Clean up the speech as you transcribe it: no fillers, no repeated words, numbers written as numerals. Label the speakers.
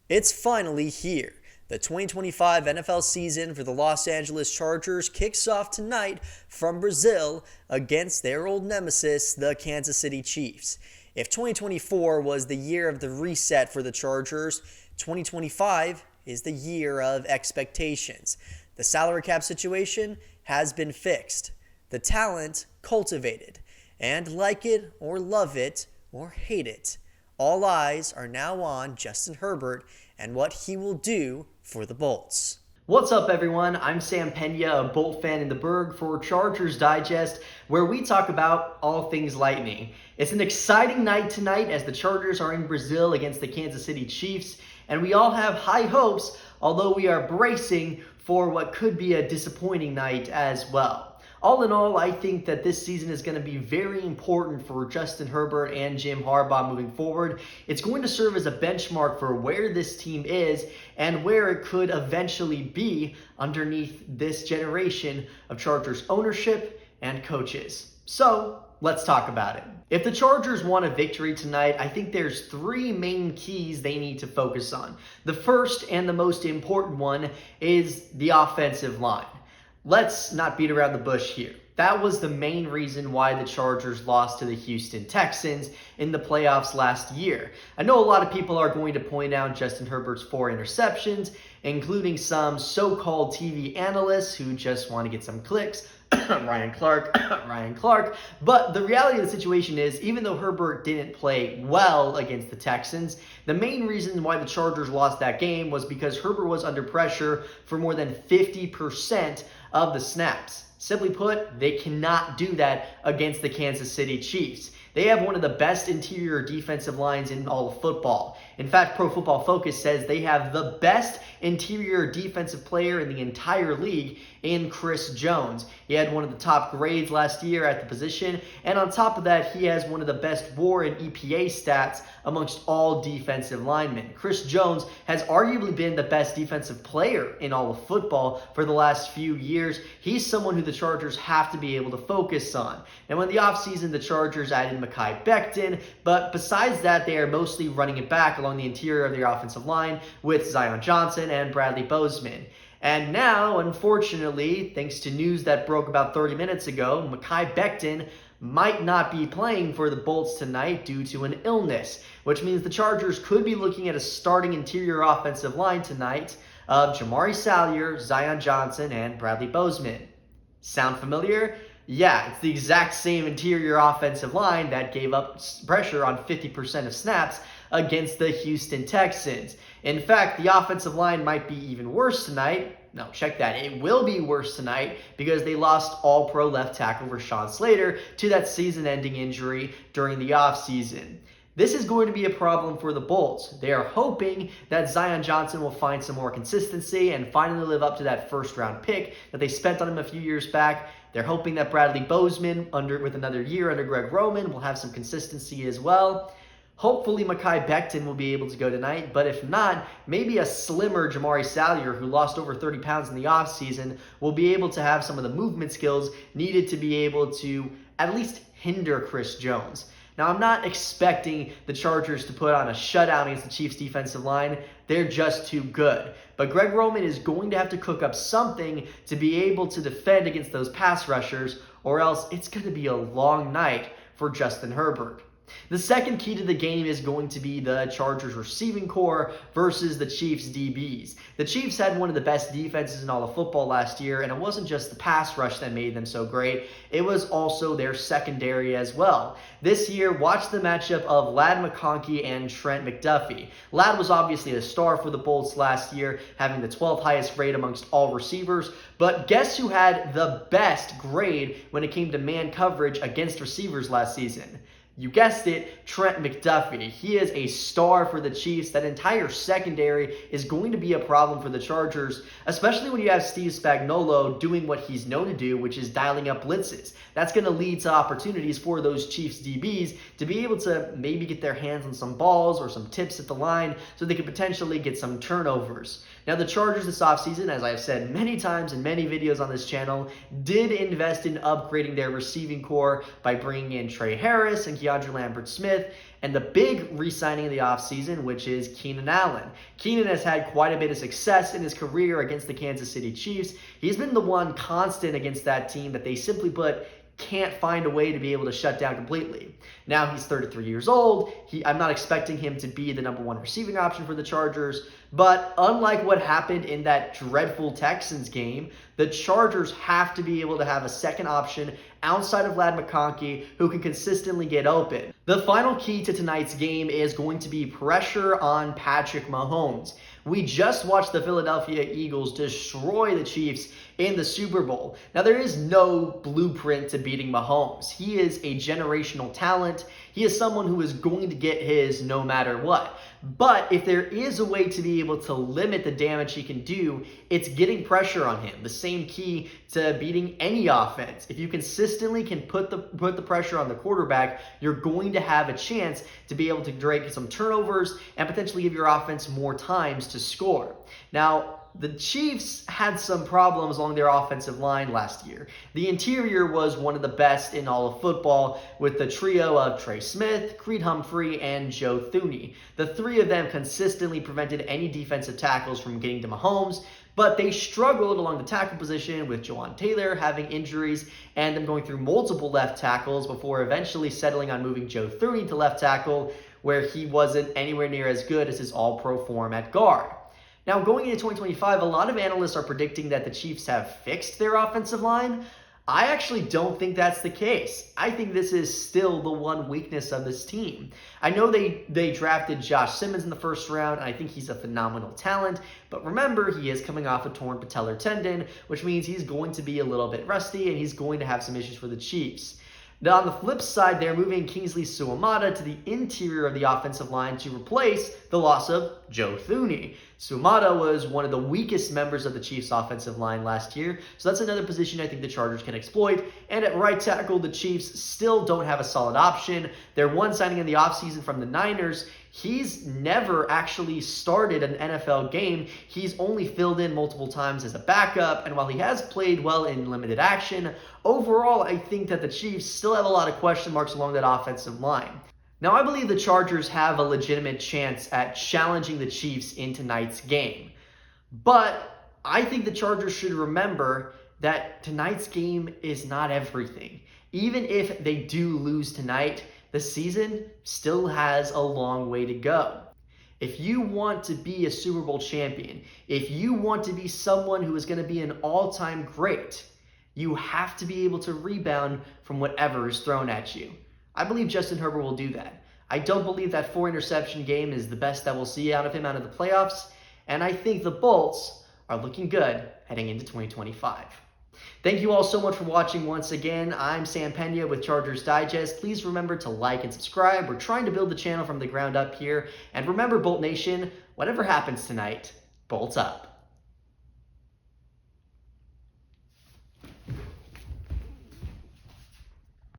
Speaker 1: It's finally here. The 2025 NFL season for the Los Angeles Chargers kicks off tonight from Brazil against their old nemesis, the Kansas City Chiefs. If 2024 was the year of the reset for the Chargers, 2025 is the year of expectations. The salary cap situation has been fixed, the talent cultivated, and like it or love it or hate it, all eyes are now on Justin Herbert and what he will do for the Bolts.
Speaker 2: What's up, everyone? I'm Sam Peña, a Bolt fan in the Berg for Chargers Digest, where we talk about all things Lightning. It's an exciting night tonight as the Chargers are in Brazil against the Kansas City Chiefs, and we all have high hopes, although we are bracing for what could be a disappointing night as well. All in all, I think that this season is going to be very important for Justin Herbert and Jim Harbaugh moving forward. It's going to serve as a benchmark for where this team is and where it could eventually be underneath this generation of Chargers ownership and coaches. So, let's talk about it. If the Chargers want a victory tonight, I think there's three main keys they need to focus on. The first and the most important one is the offensive line. Let's not beat around the bush here. That was the main reason why the Chargers lost to the Houston Texans in the playoffs last year. I know a lot of people are going to point out Justin Herbert's 4 interceptions, including some so-called TV analysts who just want to get some clicks. Ryan Clark. But the reality of the situation is, even though Herbert didn't play well against the Texans, the main reason why the Chargers lost that game was because Herbert was under pressure for more than 50% of the snaps. Simply put, they cannot do that against the Kansas City Chiefs. They have one of the best interior defensive lines in all of football. In fact, Pro Football Focus says they have the best interior defensive player in the entire league in Chris Jones. He had one of the top grades last year at the position, and on top of that, he has one of the best WAR and EPA stats amongst all defensive linemen. Chris Jones has arguably been the best defensive player in all of football for the last few years. He's someone who the Chargers have to be able to focus on. Now, in the offseason, the Chargers added Mekhi Becton, but besides that, they are mostly running it back along the interior of their offensive line with Zion Johnson and Bradley Bozeman. And now, unfortunately, thanks to news that broke about 30 minutes ago, Mekhi Becton might not be playing for the Bolts tonight due to an illness, which means the Chargers could be looking at a starting interior offensive line tonight of Jamari Salyer, Zion Johnson, and Bradley Bozeman. Sound familiar? Yeah, it's the exact same interior offensive line that gave up pressure on 50% of snaps against the Houston Texans. In fact, the offensive line might be even worse tonight. No, check that. It will be worse tonight because they lost all-pro left tackle Rashawn Slater to that season-ending injury during the offseason. This is going to be a problem for the Bolts. They are hoping that Zion Johnson will find some more consistency and finally live up to that first-round pick that they spent on him a few years back. They're hoping that Bradley Bozeman, with another year under Greg Roman, will have some consistency as well. Hopefully, Mekhi Becton will be able to go tonight, but if not, maybe a slimmer Jamari Salyer, who lost over 30 pounds in the offseason, will be able to have some of the movement skills needed to be able to at least hinder Chris Jones. Now, I'm not expecting the Chargers to put on a shutout against the Chiefs' defensive line. They're just too good. But Greg Roman is going to have to cook up something to be able to defend against those pass rushers, or else it's going to be a long night for Justin Herbert. The second key to the game is going to be the Chargers receiving core versus the Chiefs DBs. The Chiefs had one of the best defenses in all of football last year, and it wasn't just the pass rush that made them so great. It was also their secondary as well. This year, watch the matchup of Ladd McConkey and Trent McDuffie. Ladd was obviously a star for the Bolts last year, having the 12th highest grade amongst all receivers, but guess who had the best grade when it came to man coverage against receivers last season? You guessed it, Trent McDuffie. He is a star for the Chiefs. That entire secondary is going to be a problem for the Chargers, especially when you have Steve Spagnuolo doing what he's known to do, which is dialing up blitzes. That's going to lead to opportunities for those Chiefs DBs to be able to maybe get their hands on some balls or some tips at the line so they could potentially get some turnovers. Now, the Chargers this offseason, as I've said many times in many videos on this channel, did invest in upgrading their receiving core by bringing in Trey Harris and DeAndre Lambert-Smith, and the big re-signing of the offseason, which is Keenan Allen. Keenan has had quite a bit of success in his career against the Kansas City Chiefs. He's been the one constant against that team that they simply put can't find a way to be able to shut down completely. Now he's 33 years old. I'm not expecting him to be the number one receiving option for the Chargers, but unlike what happened in that dreadful Texans game, the Chargers have to be able to have a second option outside of McConkey who can consistently get open. The final key to tonight's game is going to be pressure on Patrick Mahomes. We just watched the Philadelphia Eagles destroy the Chiefs in the Super Bowl. Now, there is no blueprint to beating Mahomes. He is a generational talent. He is someone who is going to get his no matter what. But if there is a way to be able to limit the damage he can do, it's getting pressure on him. The same key to beating any offense. If you consistently can put the pressure on the quarterback, you're going to have a chance to be able to break some turnovers and potentially give your offense more times to score. Now, the Chiefs had some problems along their offensive line last year. The interior was one of the best in all of football with the trio of Trey Smith, Creed Humphrey, and Joe Thuney. The three of them consistently prevented any defensive tackles from getting to Mahomes, but they struggled along the tackle position with Jawan Taylor having injuries and them going through multiple left tackles before eventually settling on moving Joe Thuney to left tackle, where he wasn't anywhere near as good as his all-pro form at guard. Now, going into 2025, a lot of analysts are predicting that the Chiefs have fixed their offensive line. I actually don't think that's the case. I think this is still the one weakness of this team. I know they drafted Josh Simmons in the first round, and I think he's a phenomenal talent. But remember, he is coming off a torn patellar tendon, which means he's going to be a little bit rusty, and he's going to have some issues for the Chiefs. Now, on the flip side, they're moving Kingsley Suamata to the interior of the offensive line to replace the loss of Joe Thuney. Suamata was one of the weakest members of the Chiefs' offensive line last year, so that's another position I think the Chargers can exploit. And at right tackle, the Chiefs still don't have a solid option. Their one signing in the offseason from the Niners, he's never actually started an NFL game. He's only filled in multiple times as a backup, and while he has played well in limited action, overall, I think that the Chiefs still have a lot of question marks along that offensive line. Now, I believe the Chargers have a legitimate chance at challenging the Chiefs in tonight's game. But I think the Chargers should remember that tonight's game is not everything. Even if they do lose tonight, the season still has a long way to go. If you want to be a Super Bowl champion, if you want to be someone who is going to be an all-time great, you have to be able to rebound from whatever is thrown at you. I believe Justin Herbert will do that. I don't believe that 4-interception game is the best that we'll see out of him out of the playoffs, and I think the Bolts are looking good heading into 2025. Thank you all so much for watching once again. I'm Sam Peña with Chargers Digest. Please remember to like and subscribe. We're trying to build the channel from the ground up here. And remember, Bolt Nation, whatever happens tonight, Bolt up.